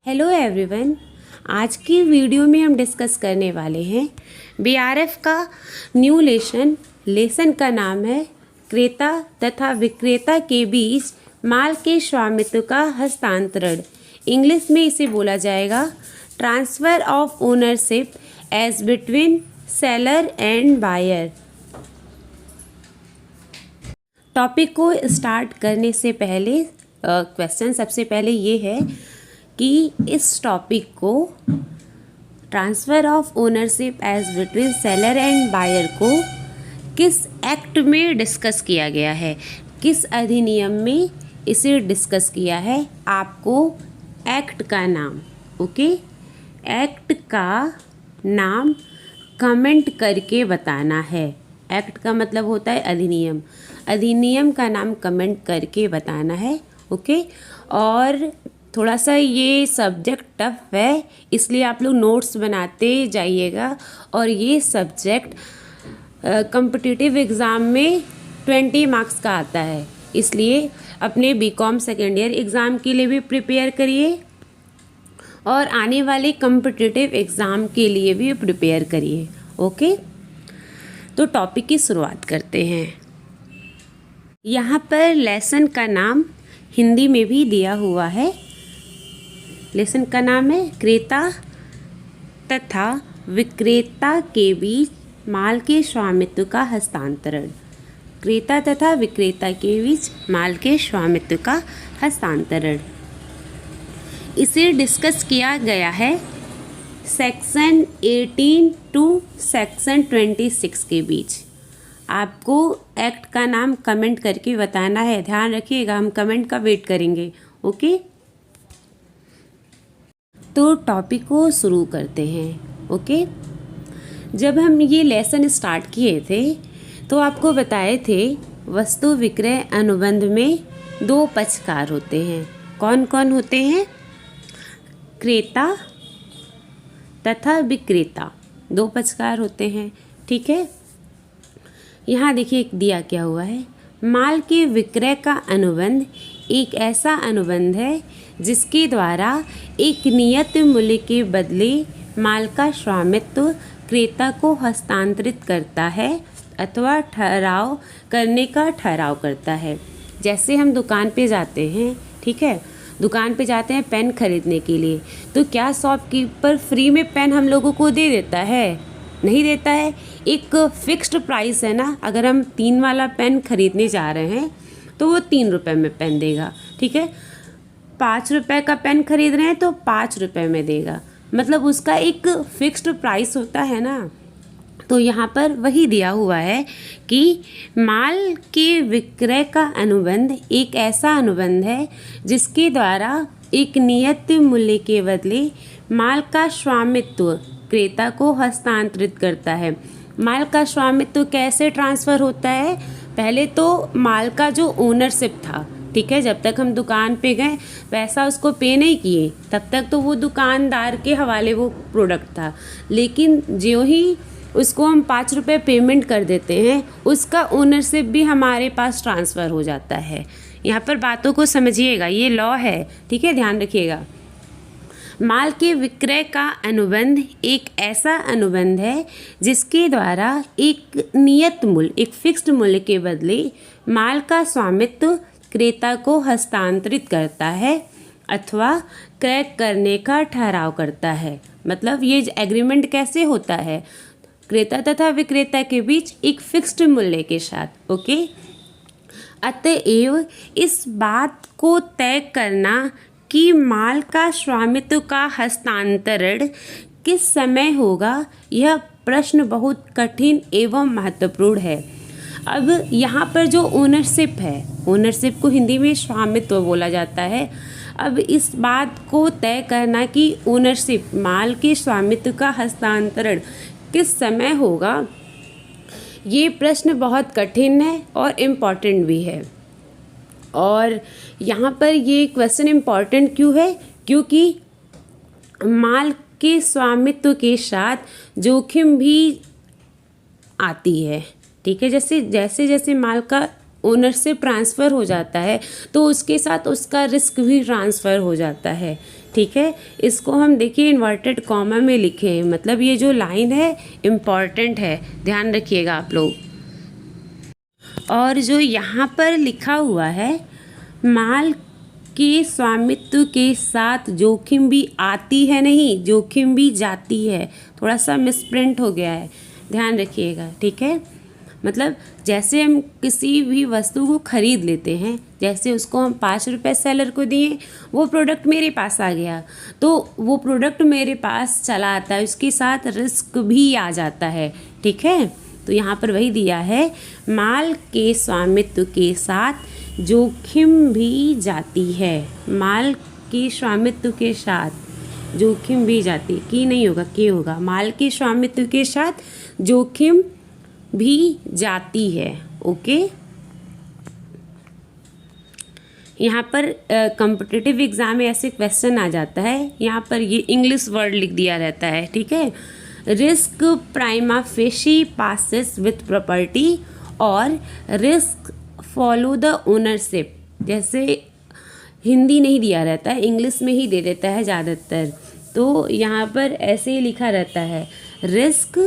Hello everyone. आज की video में हम डिस्कस करने वाले हैं बीआरएफ का न्यू लेसन का नाम है क्रेता तथा विक्रेता के बीच माल के स्वामित्व का हस्तांतरण। इंग्लिश में इसे बोला जाएगा transfer of ownership as between seller and buyer. Topic को स्टार्ट करने से पहले क्वेश्चन सबसे पहले ये है कि इस टॉपिक को transfer of ownership as between seller and buyer को किस एक्ट में डिस्कस किया गया है, किस अधिनियम में इसे डिस्कस किया है। आपको एक्ट का नाम एक्ट का नाम कमेंट करके बताना है। एक्ट का मतलब होता है अधिनियम, अधिनियम का नाम कमेंट करके बताना है। और थोड़ा सा ये सब्जेक्ट टफ है, इसलिए आप लोग नोट्स बनाते जाइएगा। और ये सब्जेक्ट कॉम्पिटिटिव एग्ज़ाम में 20 मार्क्स का आता है, इसलिए अपने बीकॉम सेकेंड ईयर एग्ज़ाम के लिए भी प्रिपेयर करिए और आने वाले कॉम्पिटिटिव एग्ज़ाम के लिए भी प्रिपेयर करिए। तो टॉपिक की शुरुआत करते हैं। यहाँ पर लेसन का नाम हिंदी में भी दिया हुआ है। लेसन का नाम है क्रेता तथा विक्रेता के बीच माल के स्वामित्व का हस्तांतरण। क्रेता तथा विक्रेता के बीच माल के स्वामित्व का हस्तांतरण, इसे डिस्कस किया गया है सेक्शन 18 टू सेक्शन 26 के बीच। आपको एक्ट का नाम कमेंट करके बताना है, ध्यान रखिएगा, हम कमेंट का वेट करेंगे। तो टॉपिक को शुरू करते हैं। जब हम ये लेसन स्टार्ट किए थे तो आपको बताए थे वस्तु विक्रय अनुबंध में 2 पक्षकार होते हैं। कौन कौन होते हैं? क्रेता तथा विक्रेता, 2 पक्षकार होते हैं। ठीक है, यहाँ देखिए दिया क्या हुआ है। माल के विक्रय का अनुबंध एक ऐसा अनुबंध है जिसके द्वारा एक नियत मूल्य के बदले माल का स्वामित्व क्रेता को हस्तांतरित करता है अथवा ठहराव करने का ठहराव करता है। जैसे हम दुकान पे जाते हैं, ठीक है, दुकान पे जाते हैं पेन खरीदने के लिए, तो क्या शॉपकीपर फ्री में पेन हम लोगों को दे देता है? नहीं देता है। एक फिक्स्ड प्राइस है ना, अगर हम 3 वाला पेन खरीदने जा रहे हैं तो वो 3 रुपये में पेन देगा। ठीक है, 5 रुपये का पेन खरीद रहे हैं तो 5 रुपये में देगा, मतलब उसका एक फिक्स्ड प्राइस होता है ना। तो यहाँ पर वही दिया हुआ है कि माल के विक्रय का अनुबंध एक ऐसा अनुबंध है जिसके द्वारा एक नियत मूल्य के बदले माल का स्वामित्व क्रेता को हस्तांतरित करता है। माल का स्वामित्व कैसे ट्रांसफ़र होता है? पहले तो माल का जो ओनरशिप था, ठीक है, जब तक हम दुकान पे गए पैसा उसको पे नहीं किए तब तक तो वो दुकानदार के हवाले वो प्रोडक्ट था। लेकिन ज्यों ही उसको हम 5 रुपये पेमेंट कर देते हैं, उसका ओनरशिप भी हमारे पास ट्रांसफ़र हो जाता है। यहाँ पर बातों को समझिएगा, ये लॉ है, ठीक है, ध्यान रखिएगा। माल के विक्रय का अनुबंध एक ऐसा अनुबंध है जिसके द्वारा एक नियत मूल्य, एक फिक्स्ड मूल्य के बदले माल का स्वामित्व क्रेता को हस्तांतरित करता है अथवा क्रय करने का ठहराव करता है। मतलब ये एग्रीमेंट कैसे होता है? क्रेता तथा विक्रेता के बीच एक फिक्स्ड मूल्य के साथ। अतएव इस बात को तय करना कि माल का स्वामित्व का हस्तांतरण किस समय होगा, यह प्रश्न बहुत कठिन एवं महत्वपूर्ण है। अब यहाँ पर जो ओनरशिप है, ओनरशिप को हिंदी में स्वामित्व बोला जाता है। अब इस बात को तय करना कि ओनरशिप, माल के स्वामित्व का हस्तांतरण किस समय होगा, ये प्रश्न बहुत कठिन है और इम्पॉर्टेंट भी है। और यहाँ पर ये क्वेश्चन इम्पॉर्टेंट क्यों है? क्योंकि माल के स्वामित्व के साथ जोखिम भी आती है। ठीक है, जैसे जैसे माल का ओनरशिप ट्रांसफ़र हो जाता है तो उसके साथ उसका रिस्क भी ट्रांसफ़र हो जाता है। ठीक है। इसको हम देखिए इन्वर्टेड कॉमा में लिखे हैं, मतलब ये जो लाइन है इम्पॉर्टेंट है, ध्यान रखिएगा आप लोग। और जो यहाँ पर लिखा हुआ है माल के स्वामित्व के साथ जोखिम भी आती है, नहीं जोखिम भी जाती है, थोड़ा सा मिसप्रिंट हो गया है, ध्यान रखिएगा, ठीक है। मतलब जैसे हम किसी भी वस्तु को खरीद लेते हैं, जैसे उसको हम 5 रुपये सेलर को दिए, वो प्रोडक्ट मेरे पास आ गया, तो वो प्रोडक्ट मेरे पास चला आता है, उसके साथ रिस्क भी आ जाता है, ठीक है। तो यहाँ पर वही दिया है, माल के स्वामित्व के साथ जोखिम भी जाती है, माल के स्वामित्व के साथ जोखिम भी जाती, की नहीं होगा, के होगा, माल के स्वामित्व के साथ जोखिम भी जाती है, ओके। यहाँ पर कॉम्पिटिटिव एग्ज़ाम में ऐसे क्वेश्चन आ जाता है, यहाँ पर ये इंग्लिश वर्ड लिख दिया रहता है, ठीक है। Risk prima facie passes with property और रिस्क फॉलो द ओनरशिप, जैसे हिंदी नहीं दिया रहता है, इंग्लिश में ही दे देता है ज़्यादातर, तो यहाँ पर ऐसे ही लिखा रहता है risk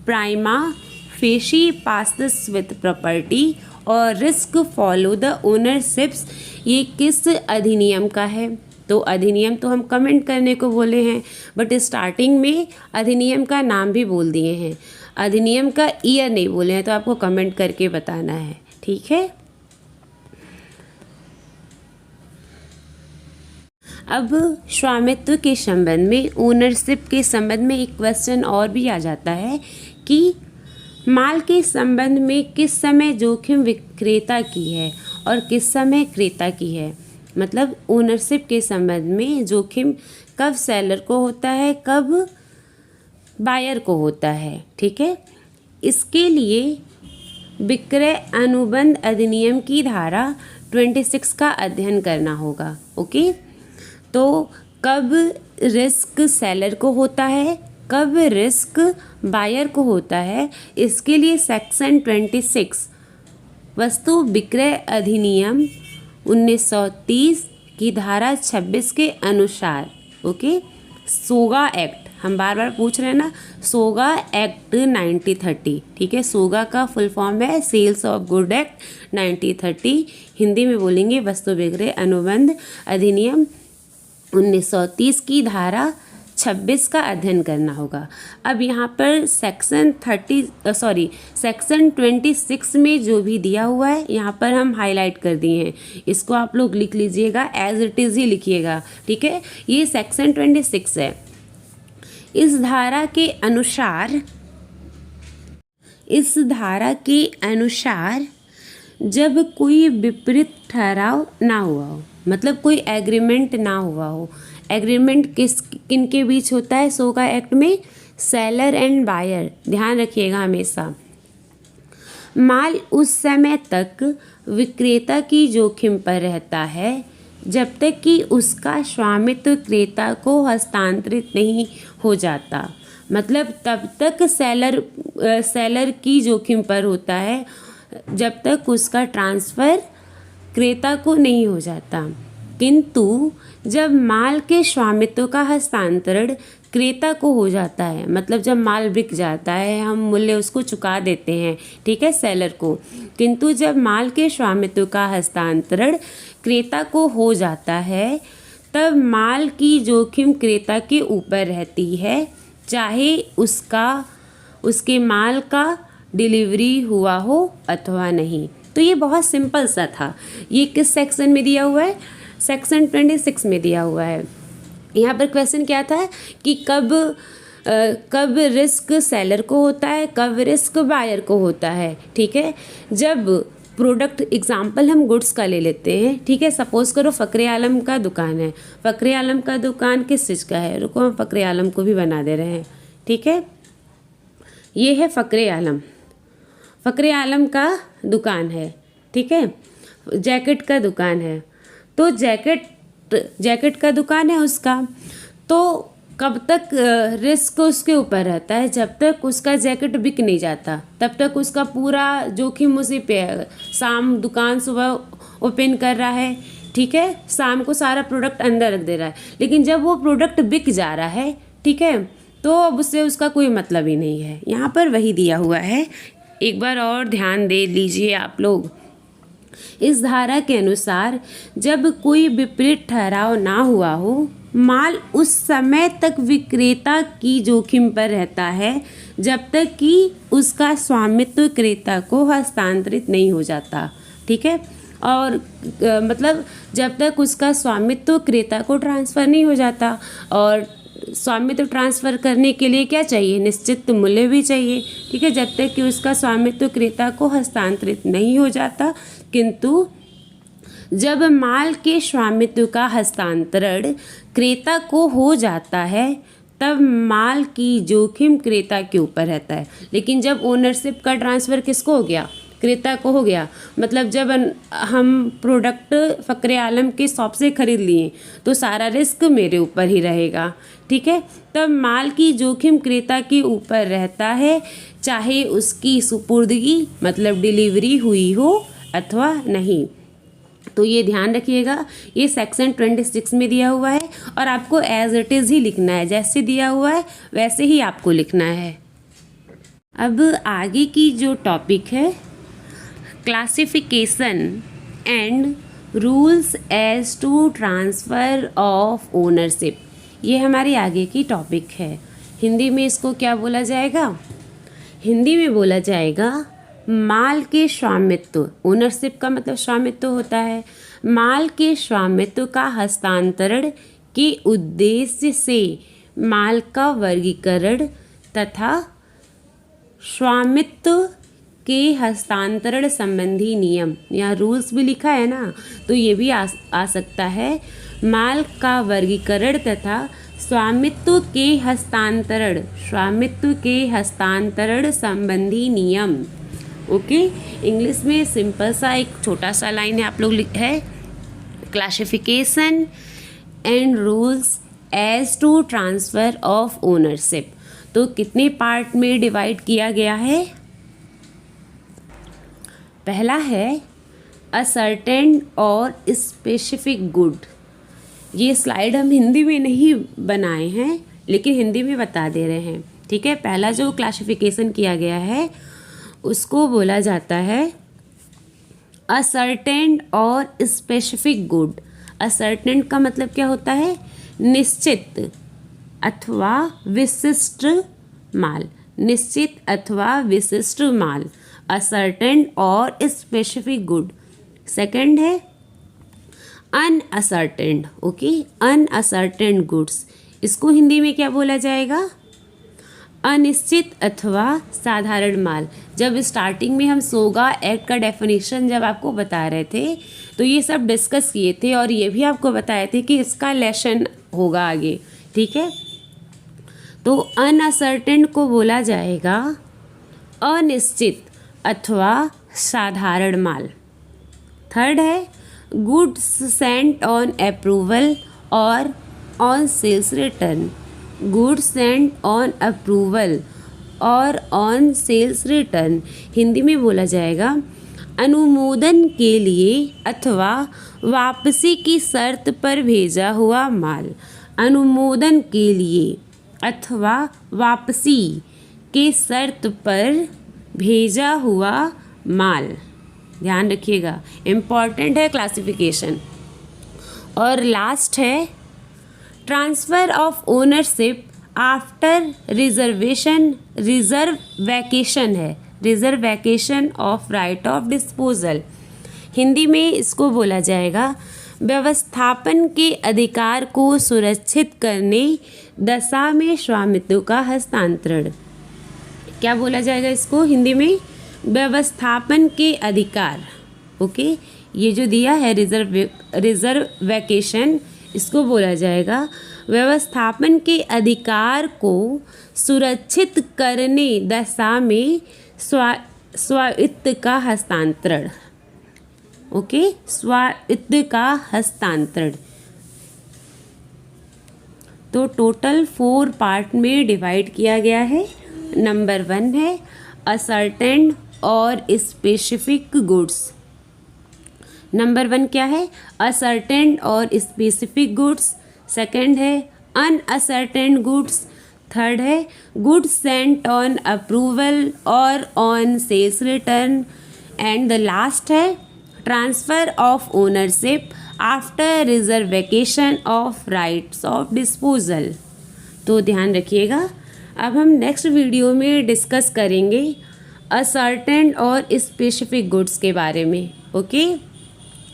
prima facie passes with property और रिस्क फॉलो द ओनरशिप्स, ये किस अधिनियम का है? तो अधिनियम तो हम कमेंट करने को बोले हैं, बट स्टार्टिंग में अधिनियम का नाम भी बोल दिए हैं, अधिनियम का ईयर नहीं बोले हैं, तो आपको कमेंट करके बताना है, ठीक है। अब स्वामित्व के संबंध में, ओनरशिप के संबंध में एक क्वेश्चन और भी आ जाता है कि माल के संबंध में किस समय जोखिम विक्रेता की है और किस समय क्रेता की है। मतलब ओनरशिप के संबंध में जोखिम कब सेलर को होता है, कब बायर को होता है, ठीक है। इसके लिए विक्रय अनुबंध अधिनियम की धारा 26 का अध्ययन करना होगा, ओके। तो कब रिस्क सेलर को होता है, कब रिस्क बायर को होता है, इसके लिए सेक्शन 26 वस्तु विक्रय अधिनियम 1930 की धारा 26 के अनुसार, ओके, सोगा एक्ट, हम बार बार पूछ रहे हैं ना, सोगा एक्ट 1930, ठीक है। सोगा का फुल फॉर्म है sales of good act 1930, Hindi में बोलेंगे वस्तु विक्रय अनुबंध अधिनियम 1930 की धारा 26 का अध्ययन करना होगा। अब यहाँ पर सेक्शन 26 में जो भी दिया हुआ है यहाँ पर हम हाईलाइट कर दिए हैं, इसको आप लोग लिख लीजिएगा, एज इट इज़ ही लिखिएगा, ठीक है। ये सेक्शन 26 है। इस धारा के अनुसार जब कोई विपरीत ठहराव ना हुआ हो, मतलब कोई एग्रीमेंट ना हुआ हो, एग्रीमेंट किन के बीच होता है सोगा एक्ट में, सेलर एंड बायर, ध्यान रखिएगा हमेशा। माल उस समय तक विक्रेता की जोखिम पर रहता है जब तक कि उसका स्वामित्व क्रेता को हस्तांतरित नहीं हो जाता, मतलब तब तक सेलर की जोखिम पर होता है जब तक उसका ट्रांसफ़र क्रेता को नहीं हो जाता। किंतु जब माल के स्वामित्व का हस्तांतरण क्रेता को हो जाता है, मतलब जब माल बिक जाता है, हम मूल्य उसको चुका देते हैं, ठीक है, सेलर को, किंतु जब माल के स्वामित्व का हस्तांतरण क्रेता को हो जाता है तब माल की जोखिम क्रेता के ऊपर रहती है, चाहे उसके माल का डिलीवरी हुआ हो अथवा नहीं। तो ये बहुत सिंपल सा था। ये किस सेक्शन में दिया हुआ है, सेक्शन 26 में दिया हुआ है। यहाँ पर क्वेश्चन क्या था कि कब रिस्क सेलर को होता है, कब रिस्क बायर को होता है, ठीक है। जब प्रोडक्ट, एग्जाम्पल हम गुड्स का ले लेते हैं, ठीक है। सपोज करो फ़क्र आलम का दुकान है, फ़क्र आलम का दुकान किस चीज़ का है, रुको हम फ़क्र आलम को भी बना दे रहे हैं, ठीक है। ये है फ़क्र आलम का दुकान है, ठीक है, जैकेट का दुकान है, तो जैकेट का दुकान है उसका, तो कब तक रिस्क उसके ऊपर रहता है, जब तक उसका जैकेट बिक नहीं जाता तब तक उसका पूरा जोखिम उसी पे है। शाम दुकान सुबह ओपन कर रहा है, ठीक है, शाम को सारा प्रोडक्ट अंदर रख दे रहा है, लेकिन जब वो प्रोडक्ट बिक जा रहा है, ठीक है, तो अब उससे उसका कोई मतलब ही नहीं है। यहाँ पर वही दिया हुआ है, एक बार और ध्यान दे लीजिए आप लोग। इस धारा के अनुसार जब कोई विपरीत ठहराव ना हुआ हो, माल उस समय तक विक्रेता की जोखिम पर रहता है जब तक कि उसका स्वामित्व क्रेता को हस्तांतरित नहीं हो जाता। ठीक है, और मतलब जब तक उसका स्वामित्व क्रेता को ट्रांसफ़र नहीं हो जाता, और स्वामित्व ट्रांसफ़र करने के लिए क्या चाहिए, निश्चित मूल्य भी चाहिए। ठीक है, जब तक कि उसका स्वामित्व क्रेता को हस्तांतरित नहीं हो जाता, किंतु जब माल के स्वामित्व का हस्तांतरण क्रेता को हो जाता है तब माल की जोखिम क्रेता के ऊपर रहता है। लेकिन जब ओनरशिप का ट्रांसफ़र किसको हो गया, क्रेता को हो गया, मतलब जब हम प्रोडक्ट फ़क्र आलम के शॉप से ख़रीद लिए तो सारा रिस्क मेरे ऊपर ही रहेगा। ठीक है, तब माल की जोखिम क्रेता के ऊपर रहता है, चाहे उसकी सुपुर्दगी मतलब डिलीवरी हुई हो अथवा नहीं। तो ये ध्यान रखिएगा, ये सेक्शन 26 में दिया हुआ है और आपको एज इट इज़ ही लिखना है, जैसे दिया हुआ है वैसे ही आपको लिखना है। अब आगे की जो टॉपिक है, classification and rules as to transfer of ownership, ये हमारी आगे की टॉपिक है। हिंदी में इसको क्या बोला जाएगा, हिंदी में बोला जाएगा माल के स्वामित्व। ओनरशिप का मतलब स्वामित्व होता है। माल के स्वामित्व का हस्तांतरण के उद्देश्य से माल का वर्गीकरण तथा स्वामित्व के हस्तांतरण संबंधी नियम, यहाँ रूल्स भी लिखा है ना, तो ये भी आ सकता है। माल का वर्गीकरण तथा स्वामित्व के हस्तांतरण संबंधी नियम। ओके, इंग्लिश में सिंपल सा एक छोटा सा लाइन है, आप लोग है, classification and rules as to transfer of ownership. तो कितने पार्ट में डिवाइड किया गया है, पहला है अ सर्टेन और स्पेसिफिक गुड। ये स्लाइड हम हिंदी में नहीं बनाए हैं लेकिन हिंदी में बता दे रहे हैं। ठीक है, पहला जो क्लासिफिकेशन किया गया है उसको बोला जाता है असर्टेन और स्पेसिफिक गुड। असर्टेन का मतलब क्या होता है, निश्चित अथवा विशिष्ट माल, निश्चित अथवा विशिष्ट माल, असर्टेन और स्पेसिफिक गुड। सेकंड है अनअसर्टेन। ओके, अनअसर्टेन गुड्स, इसको हिंदी में क्या बोला जाएगा, अनिश्चित अथवा साधारण माल। जब स्टार्टिंग में हम सोगा एक्ट का डेफिनेशन जब आपको बता रहे थे तो ये सब डिस्कस किए थे और ये भी आपको बताए थे कि इसका लेसन होगा आगे। ठीक है, तो अनअसर्टेन को बोला जाएगा अनिश्चित अथवा साधारण माल। थर्ड है गुड्स सेंट ऑन अप्रूवल और on sales return. Goods sent on approval और ऑन सेल्स रिटर्न, हिंदी में बोला जाएगा अनुमोदन के लिए अथवा वापसी की शर्त पर भेजा हुआ माल। अनुमोदन के लिए अथवा वापसी के शर्त पर भेजा हुआ माल, ध्यान रखिएगा, इम्पॉर्टेंट है क्लासिफिकेशन। और लास्ट है transfer of ownership after reservation है, reservation of right of disposal. Hindi में इसको बोला जाएगा व्यवस्थापन के अधिकार को सुरक्षित करने दशा में स्वामित्व का हस्तांतरण। क्या बोला जाएगा इसको हिंदी में, व्यवस्थापन के अधिकार। ओके, ये जो दिया है रिजर्वेशन, इसको बोला जाएगा व्यवस्थापन के अधिकार को सुरक्षित करने दशा में स्वामित्व का हस्तांतरण। ओके, स्वामित्व का हस्तांतरण। तो टोटल 4 पार्ट में डिवाइड किया गया है। नंबर 1 है असर्टेन और स्पेसिफिक गुड्स। नंबर 1 क्या है? असर्टेन और स्पेसिफिक गुड्स। सेकंड है अनअसर्टेन गुड्स। थर्ड है गुड्स सेंट ऑन अप्रूवल और on sales return. And the last है transfer of ownership after reservation of rights of disposal. तो ध्यान रखिएगा। अब हम नेक्स्ट वीडियो में डिस्कस करेंगे असर्टेन और स्पेसिफिक गुड्स के बारे में। ओके,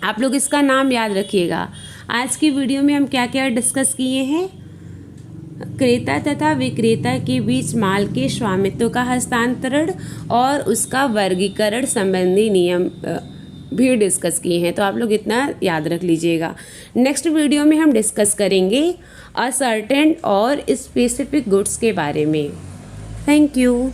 आप लोग इसका नाम याद रखिएगा। आज की वीडियो में हम क्या क्या डिस्कस किए हैं? क्रेता तथा विक्रेता के बीच माल के स्वामित्व का हस्तांतरण और उसका वर्गीकरण संबंधी नियम भी डिस्कस किए हैं, तो आप लोग इतना याद रख लीजिएगा। नेक्स्ट वीडियो में हम डिस्कस करेंगे असर्टेन और स्पेसिफिक गुड्स के बारे में। Thank you.